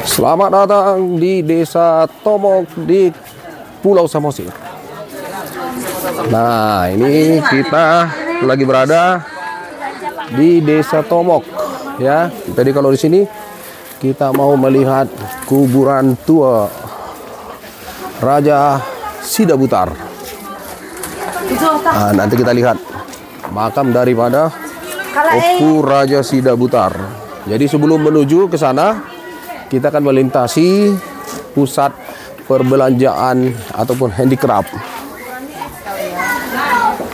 Selamat datang di Desa Tomok di Pulau Samosir. Nah, ini kita lagi berada di Desa Tomok, ya. Jadi kalau di sini kita mau melihat kuburan tua Raja Sidabutar. Nah, nanti kita lihat makam daripada Opu Raja Sidabutar. Jadi sebelum menuju ke sana, kita akan melintasi pusat perbelanjaan ataupun handicraft.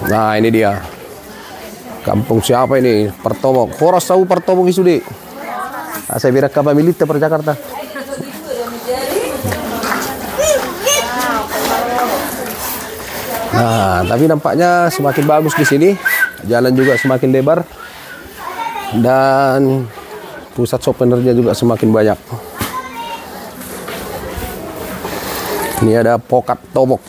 Nah, ini dia. Kampung siapa ini? Pertomok. Horas tahu Pertomok Isudi. Saya bilang kapal militer per Jakarta. Nah, tapi nampaknya semakin bagus di sini. Jalan juga semakin lebar. Dan pusat souvenirnya juga semakin banyak. Ini ada Pokat Tomok.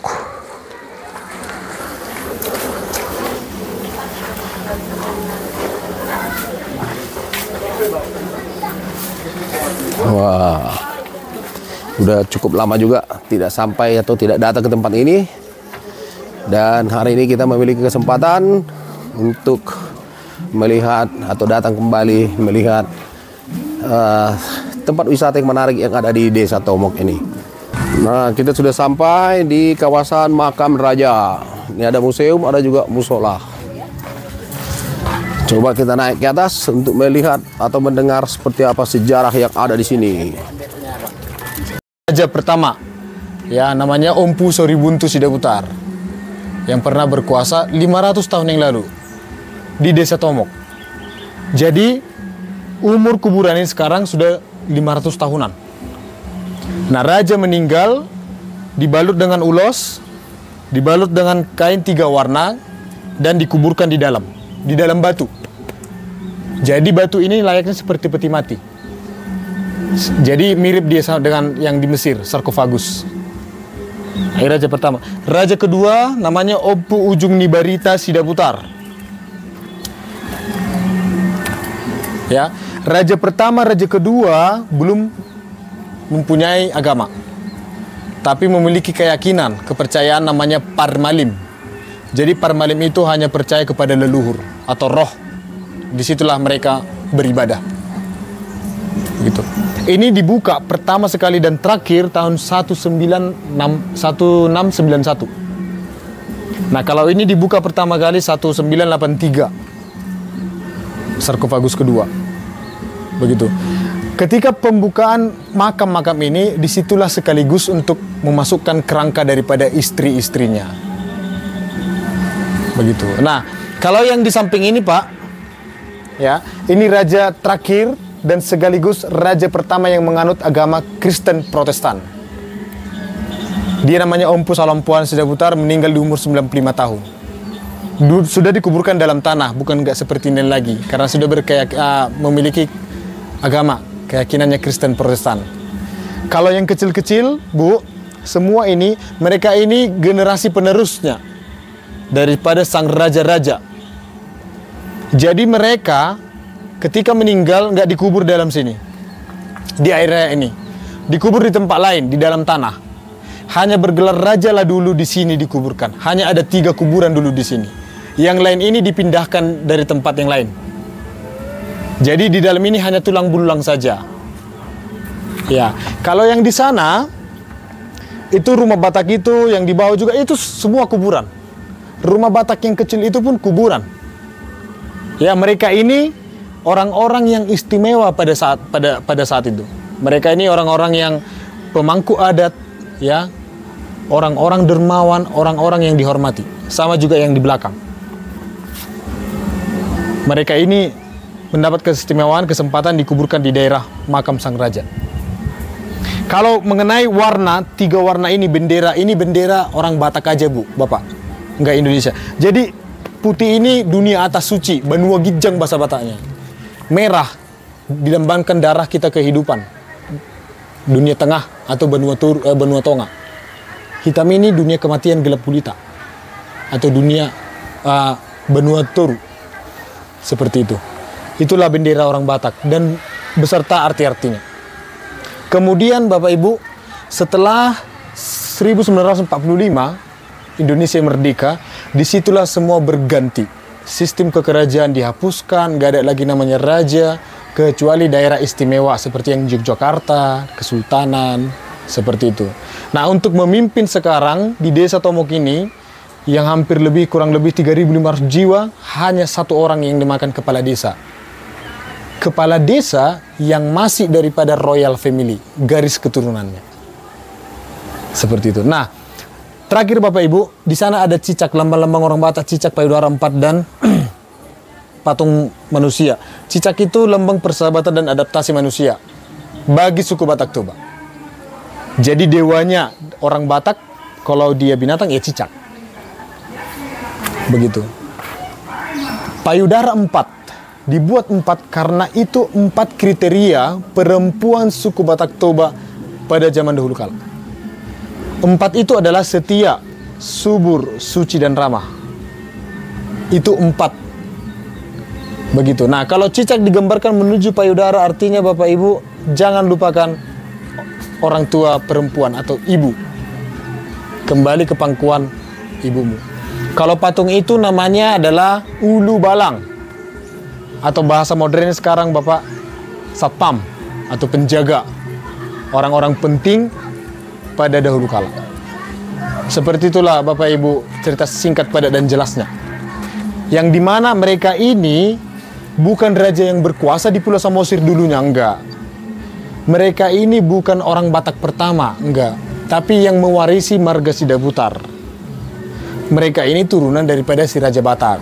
Wah, udah cukup lama juga tidak sampai atau tidak datang ke tempat ini. Dan hari ini kita memiliki kesempatan untuk melihat atau datang kembali melihat tempat wisata yang menarik yang ada di Desa Tomok ini. Nah, kita sudah sampai di kawasan makam raja. Ini ada museum, ada juga musola. Coba kita naik ke atas untuk melihat atau mendengar seperti apa sejarah yang ada di sini. Raja pertama, ya, namanya Ompu Soribuntu Sidabutar, yang pernah berkuasa 500 tahun yang lalu di Desa Tomok. Jadi umur kuburan ini sekarang sudah 500 tahunan. Nah, raja meninggal dibalut dengan ulos, dibalut dengan kain 3 warna dan dikuburkan di dalam batu. Jadi batu ini layaknya seperti peti mati. Jadi mirip dia dengan yang di Mesir, sarkofagus. Raja pertama. Raja kedua namanya Ompu Ujung Nibarita Sidabutar. Ya, raja pertama, raja kedua belum mempunyai agama, tapi memiliki keyakinan, kepercayaan namanya Parmalim. Jadi Parmalim itu hanya percaya kepada leluhur atau roh. Disitulah mereka beribadah. Gitu. Ini dibuka pertama sekali dan terakhir tahun 1691. Nah, kalau ini dibuka pertama kali 1983. Sarkofagus kedua. Begitu. Ketika pembukaan makam-makam ini, disitulah sekaligus untuk memasukkan kerangka daripada istri-istrinya. Begitu. Nah, kalau yang di samping ini, Pak, ya, ini raja terakhir dan sekaligus raja pertama yang menganut agama Kristen Protestan. Dia namanya Ompu Salompuan Sidabutar, meninggal di umur 95 tahun. Sudah dikuburkan dalam tanah, bukan nggak seperti ini lagi, karena sudah memiliki agama, keyakinannya Kristen Protestan. Kalau yang kecil-kecil, Bu, semua ini, mereka ini generasi penerusnya daripada sang raja-raja. Jadi mereka ketika meninggal nggak dikubur dalam sini, di area ini, dikubur di tempat lain, di dalam tanah. Hanya bergelar raja lah dulu di sini dikuburkan. Hanya ada 3 kuburan dulu di sini. Yang lain ini dipindahkan dari tempat yang lain. Jadi di dalam ini hanya tulang belulang saja. Ya, kalau yang di sana itu rumah Batak itu, yang di bawah juga itu semua kuburan. Rumah Batak yang kecil itu pun kuburan. Ya, mereka ini orang-orang yang istimewa pada saat itu. Mereka ini orang-orang yang pemangku adat, ya, orang-orang dermawan, orang-orang yang dihormati. Sama juga yang di belakang. Mereka ini mendapat keistimewaan, kesempatan dikuburkan di daerah makam sang raja. Kalau mengenai warna, 3 warna ini bendera orang Batak aja, Bu, Bapak, nggak Indonesia. Jadi putih ini dunia atas suci, benua gijang bahasa Bataknya. Merah dilambangkan darah kita kehidupan, dunia tengah atau benua Tonga. Hitam ini dunia kematian gelap gulita atau dunia benua Toru, seperti itu. Itulah bendera orang Batak dan beserta arti-artinya. Kemudian Bapak Ibu, setelah 1945 Indonesia merdeka, disitulah semua berganti. Sistem kekerajaan dihapuskan, gak ada lagi namanya raja, kecuali daerah istimewa seperti yang Yogyakarta, Kesultanan, seperti itu. Nah, untuk memimpin sekarang di Desa Tomok ini, yang hampir kurang lebih 3.500 jiwa, hanya satu orang yang dimakan kepala desa. Kepala desa yang masih daripada royal family, garis keturunannya. Seperti itu. Nah, terakhir Bapak Ibu, di sana ada cicak, lambang-lambang orang Batak, cicak, payudara 4 dan patung manusia. Cicak itu lambang persahabatan dan adaptasi manusia bagi suku Batak Toba. Jadi dewanya orang Batak, kalau dia binatang ya cicak. Begitu. Payudara 4 dibuat 4 karena itu 4 kriteria perempuan suku Batak Toba pada zaman dahulu kala. 4 itu adalah setia, subur, suci, dan ramah. Itu 4. Begitu. Nah, kalau cicak digambarkan menuju payudara, artinya Bapak Ibu jangan lupakan orang tua perempuan atau ibu. Kembali ke pangkuan ibumu. Kalau patung itu namanya adalah ulu balang, atau bahasa modern sekarang Bapak, satpam atau penjaga, orang-orang penting pada dahulu kala. Seperti itulah Bapak Ibu cerita singkat, padat, dan jelasnya. Yang dimana mereka ini bukan raja yang berkuasa di Pulau Samosir dulunya, enggak. Mereka ini bukan orang Batak pertama, enggak. Tapi yang mewarisi marga Sidabutar. Mereka ini turunan daripada si Raja Batak.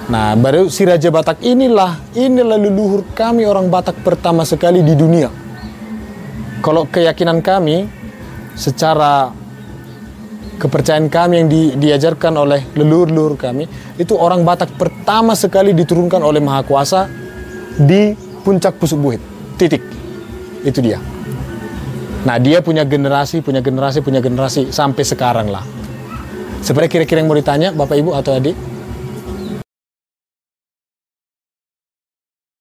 Nah, baru si Raja Batak inilah leluhur kami orang Batak pertama sekali di dunia. Kalau keyakinan kami, secara kepercayaan kami yang diajarkan oleh leluhur-leluhur kami, itu orang Batak pertama sekali diturunkan oleh Maha Kuasa di puncak Pusuk Buhit. Titik. Itu dia. Nah, dia punya generasi sampai sekarang lah. Sebenarnya kira-kira yang mau ditanya Bapak Ibu atau adik?